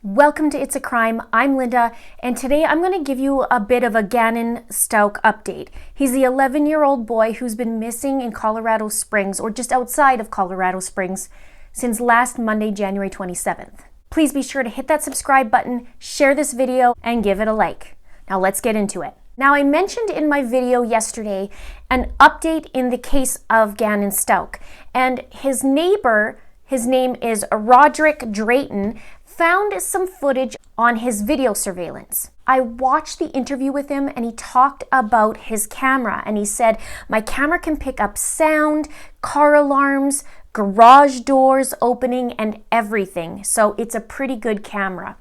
Welcome to It's a Crime. I'm Linda, and today I'm going to give you a bit of a Gannon Stauch update. He's the 11-year-old boy who's been missing in Colorado Springs, or just outside of Colorado Springs, since last Monday, January 27th. Please be sure to hit that subscribe button, share this video, and give it a like. Now let's get into it. Now, I mentioned in my video yesterday an update in the case of Gannon Stauch, and his neighbor, his name is Roderick Dayton, found some footage on his video surveillance. I watched the interview with him and he talked about his camera, and he said, my camera can pick up sound, car alarms, garage doors opening, and everything. So it's a pretty good camera.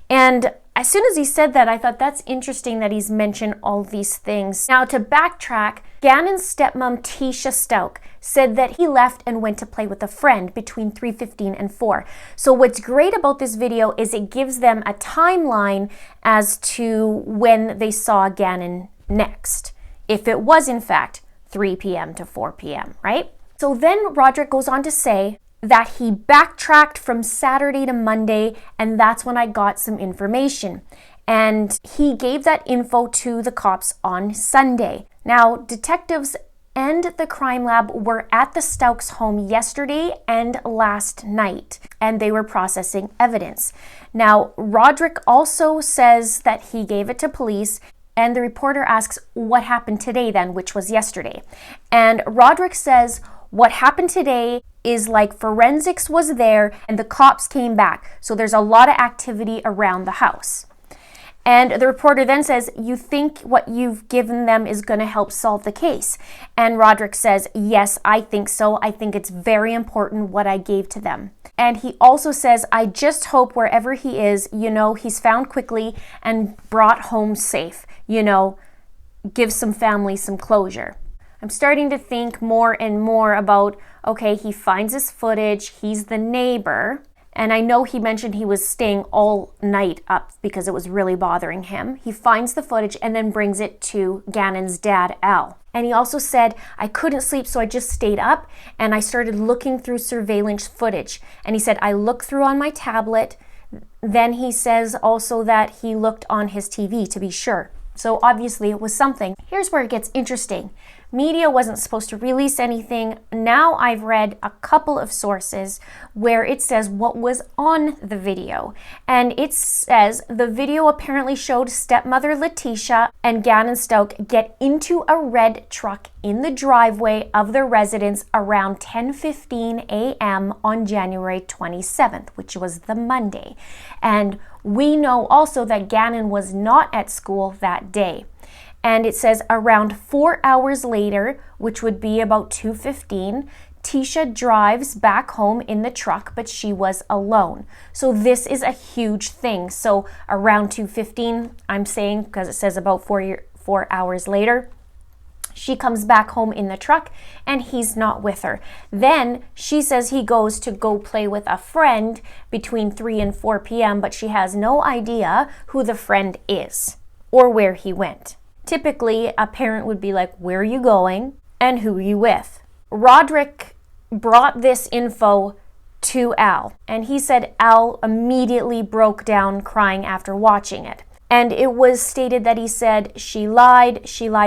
And as soon as he said that, I thought that's interesting that he's mentioned all these things. Now, to backtrack, Gannon's stepmom, Latecia Stauch, said that he left and went to play with a friend between 3:15 and 4. So what's great about this video is it gives them a timeline as to when they saw Gannon next, if it was in fact 3 p.m. to 4 p.m., right? So then Roderick goes on to say that he backtracked from Saturday to Monday, and that's when I got some information. And he gave that info to the cops on Sunday. Now, detectives and the crime lab were at the Stauch's home yesterday and last night, and they were processing evidence. Now, Roderick also says that he gave it to police, and the reporter asks, what happened today then, which was yesterday? And Roderick says, what happened today is like forensics was there and the cops came back. So there's a lot of activity around the house. And the reporter then says, you think what you've given them is going to help solve the case? And Roderick says, yes, I think so. I think it's very important what I gave to them. And he also says, I just hope wherever he is, he's found quickly and brought home safe, give some family some closure. I'm starting to think more and more about, okay, he finds his footage, he's the neighbor, and I know he mentioned he was staying all night up because it was really bothering him. He finds the footage and then brings it to Gannon's dad, Al. And he also said, I couldn't sleep, so I just stayed up and I started looking through surveillance footage. And he said, I looked through on my tablet. Then he says also that he looked on his TV to be sure. So obviously it was something. Here's where it gets interesting. Media wasn't supposed to release anything. Now I've read a couple of sources where it says what was on the video. And it says the video apparently showed stepmother Latecia and Gannon Stauch get into a red truck in the driveway of their residence around 10:15 a.m. on January 27th, which was the Monday. And we know also that Gannon was not at school that day. And it says around 4 hours later, which would be about 2:15, Latecia drives back home in the truck, but she was alone. So this is a huge thing. So around 2:15, I'm saying, because it says about 4 hours later, she comes back home in the truck and he's not with her. Then she says he goes to go play with a friend between 3 and 4 p.m., but she has no idea who the friend is or where he went. Typically, a parent would be like, where are you going and who are you with? Roderick brought this info to Al, and he said Al immediately broke down crying after watching it. And it was stated that he said she lied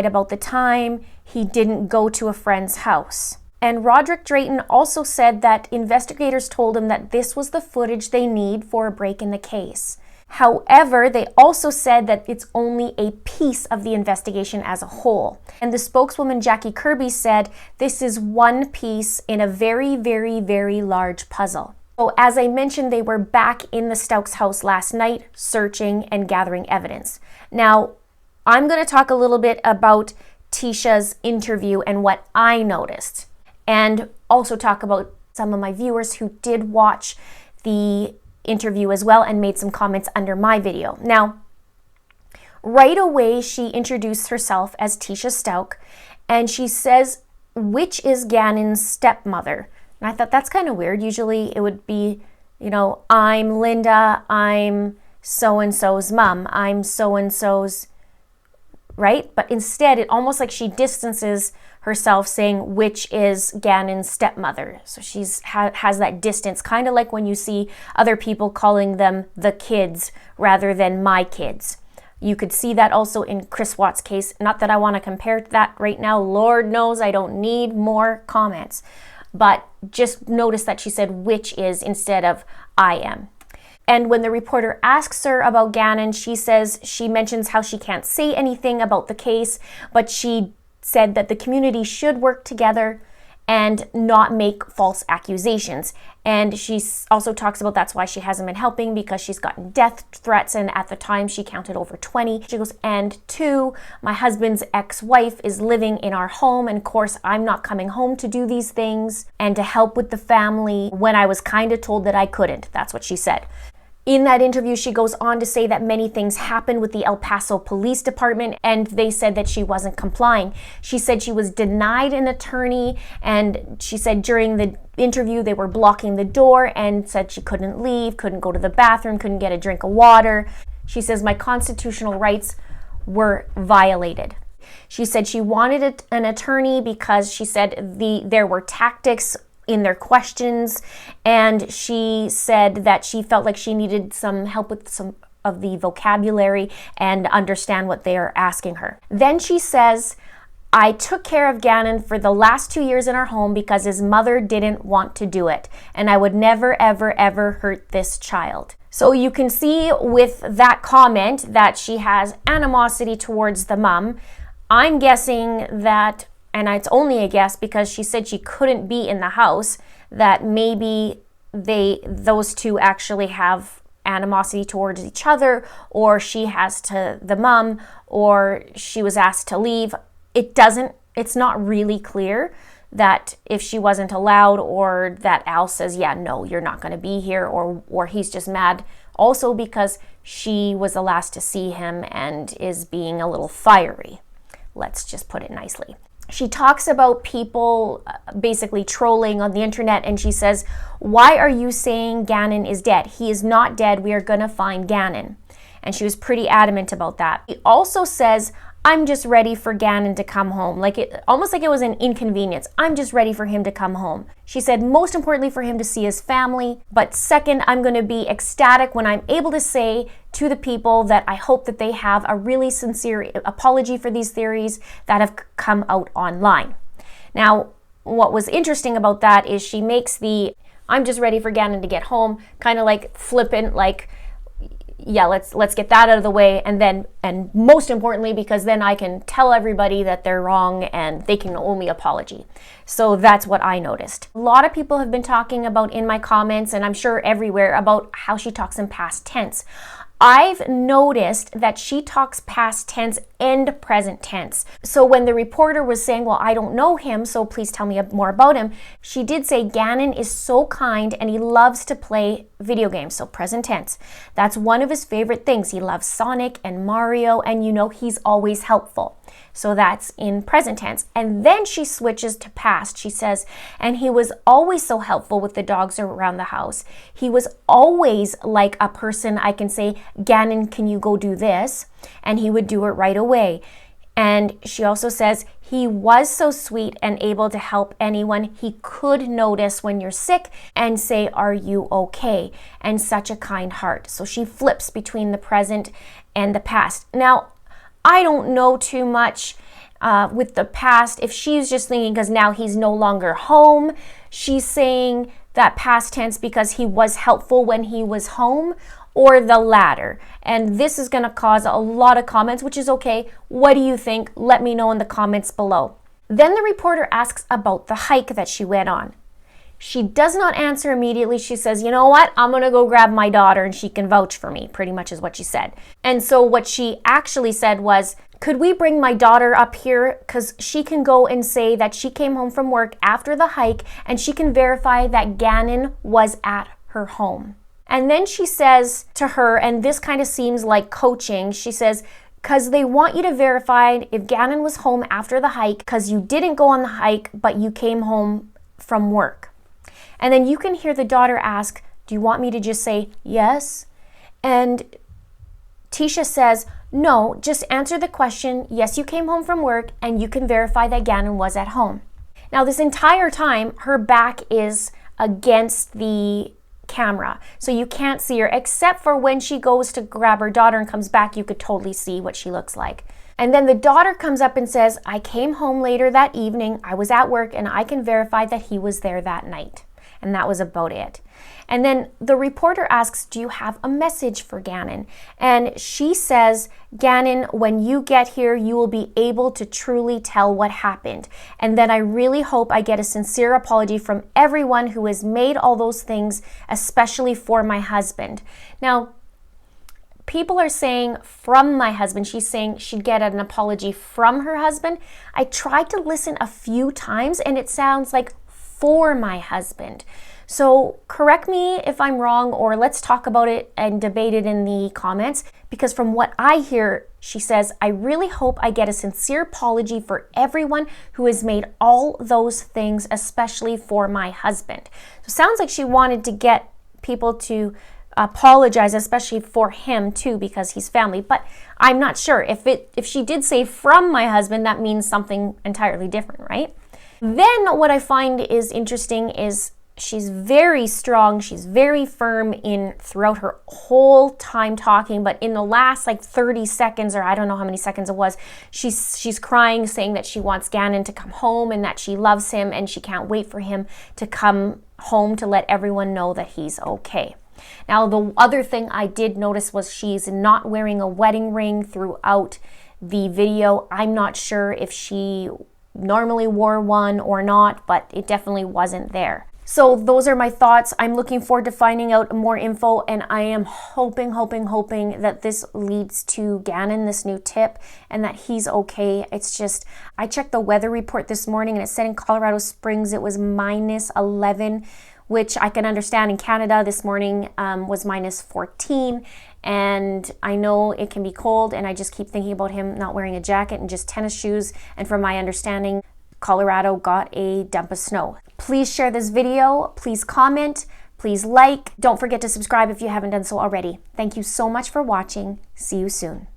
about the time, he didn't go to a friend's house. And Roderick Dayton also said that investigators told him that this was the footage they need for a break in the case. However, they also said that it's only a piece of the investigation as a whole. And the spokeswoman, Jackie Kirby, said this is one piece in a very, very, very large puzzle. So as I mentioned, they were back in the Stauch's house last night, searching and gathering evidence. Now, I'm going to talk a little bit about Tatia's interview and what I noticed, and also talk about some of my viewers who did watch the interview as well and made some comments under my video. Now, right away, she introduced herself as Latecia Stauch, and she says, which is Gannon's stepmother? And I thought that's kind of weird. Usually it would be, I'm Linda, I'm so-and-so's mom, I'm so-and-so's right? But instead, it almost like she distances herself, saying which is Gannon's stepmother. So she's has that distance, kind of like when you see other people calling them the kids rather than my kids. You could see that also in Chris Watts' case. Not that I want to compare that right now. Lord knows I don't need more comments. But just notice that she said which is instead of I am. And when the reporter asks her about Gannon, she mentions how she can't say anything about the case, but she said that the community should work together and not make false accusations. And she also talks about that's why she hasn't been helping, because she's gotten death threats, and at the time she counted over 20. She goes, and 2, my husband's ex-wife is living in our home, and of course I'm not coming home to do these things and to help with the family when I was kind of told that I couldn't. That's what she said. In that interview, she goes on to say that many things happened with the El Paso Police Department, and they said that she wasn't complying. She said she was denied an attorney, and she said during the interview they were blocking the door and said she couldn't leave, couldn't go to the bathroom, couldn't get a drink of water. She says, my constitutional rights were violated. She said she wanted an attorney because she said there were tactics in their questions, and she said that she felt like she needed some help with some of the vocabulary and understand what they are asking her. Then she says, I took care of Gannon for the last 2 years in our home because his mother didn't want to do it, and I would never, ever, ever hurt this child. So you can see with that comment that she has animosity towards the mom. I'm guessing that, and it's only a guess because she said she couldn't be in the house, that maybe those two actually have animosity towards each other, or she has to the mom, or she was asked to leave. It's not really clear that if she wasn't allowed, or that Al says, yeah, no, you're not going to be here, or he's just mad also because she was the last to see him and is being a little fiery. Let's just put it nicely. She talks about people basically trolling on the internet, and she says, why are you saying Gannon is dead? He is not dead. We are going to find Gannon. And she was pretty adamant about that. He also says, I'm just ready for Gannon to come home. Almost like it was an inconvenience. I'm just ready for him to come home. She said, most importantly for him to see his family. But second, I'm going to be ecstatic when I'm able to say to the people that I hope that they have a really sincere apology for these theories that have come out online. Now, what was interesting about that is she makes the I'm just ready for Gannon to get home kind of like flippant, like, yeah, let's get that out of the way, and most importantly, because then I can tell everybody that they're wrong and they can owe me an apology. So that's what I noticed. A lot of people have been talking about in my comments, and I'm sure everywhere, about how she talks in past tense. I've noticed that she talks past tense and present tense. So when the reporter was saying, well, I don't know him, so please tell me more about him, she did say Gannon is so kind and he loves to play video games, so present tense. That's one of his favorite things. He loves Sonic and Mario, and he's always helpful. So that's in present tense. And then she switches to past. She says, and he was always so helpful with the dogs around the house. He was always like a person I can say, Gannon, can you go do this? And he would do it right away. And she also says, he was so sweet and able to help anyone. He could notice when you're sick and say, are you okay? And such a kind heart. So she flips between the present and the past. Now, I don't know too much with the past. If she's just thinking because now he's no longer home, she's saying that past tense because he was helpful when he was home, or the latter. And this is going to cause a lot of comments, which is okay. What do you think? Let me know in the comments below. Then the reporter asks about the hike that she went on. She does not answer immediately. She says, you know what? I'm going to go grab my daughter and she can vouch for me, pretty much is what she said. And so what she actually said was, could we bring my daughter up here? Because she can go and say that she came home from work after the hike and she can verify that Gannon was at her home. And then she says to her, and this kind of seems like coaching, she says, because they want you to verify if Gannon was home after the hike, because you didn't go on the hike, but you came home from work. And then you can hear the daughter ask, do you want me to just say yes? And Latecia says, no, just answer the question. Yes, you came home from work and you can verify that Gannon was at home. Now, this entire time, her back is against the camera, so you can't see her, except for when she goes to grab her daughter and comes back, you could totally see what she looks like. And then the daughter comes up and says, I came home later that evening, I was at work, and I can verify that he was there that night. And that was about it. And then the reporter asks, do you have a message for Gannon? And she says, Gannon, when you get here, you will be able to truly tell what happened. And then I really hope I get a sincere apology from everyone who has made all those things, especially for my husband. Now, people are saying from my husband. She's saying she'd get an apology from her husband. I tried to listen a few times and it sounds like for my husband. So correct me if I'm wrong, or let's talk about it and debate it in the comments, because from what I hear, she says, I really hope I get a sincere apology for everyone who has made all those things, especially for my husband. So it sounds like she wanted to get people to apologize, especially for him too, because he's family. But I'm not sure. If she did say from my husband, that means something entirely different, right? Then what I find is interesting is she's very strong, she's very firm throughout her whole time talking, but in the last like 30 seconds, or I don't know how many seconds it was, she's crying, saying that she wants Gannon to come home and that she loves him and she can't wait for him to come home to let everyone know that he's okay. Now, the other thing I did notice was she's not wearing a wedding ring throughout the video. I'm not sure if she normally wore one or not, but it definitely wasn't there. So those are my thoughts. I'm looking forward to finding out more info, and I am hoping that this leads to Gannon, this new tip, and that he's okay. It's just, I checked the weather report this morning and it said in Colorado Springs it was -11, which I can understand. In Canada this morning was -14, and I know it can be cold, and I just keep thinking about him not wearing a jacket and just tennis shoes, and from my understanding, Colorado got a dump of snow. Please share this video, please comment, please like. Don't forget to subscribe if you haven't done so already. Thank you so much for watching. See you soon.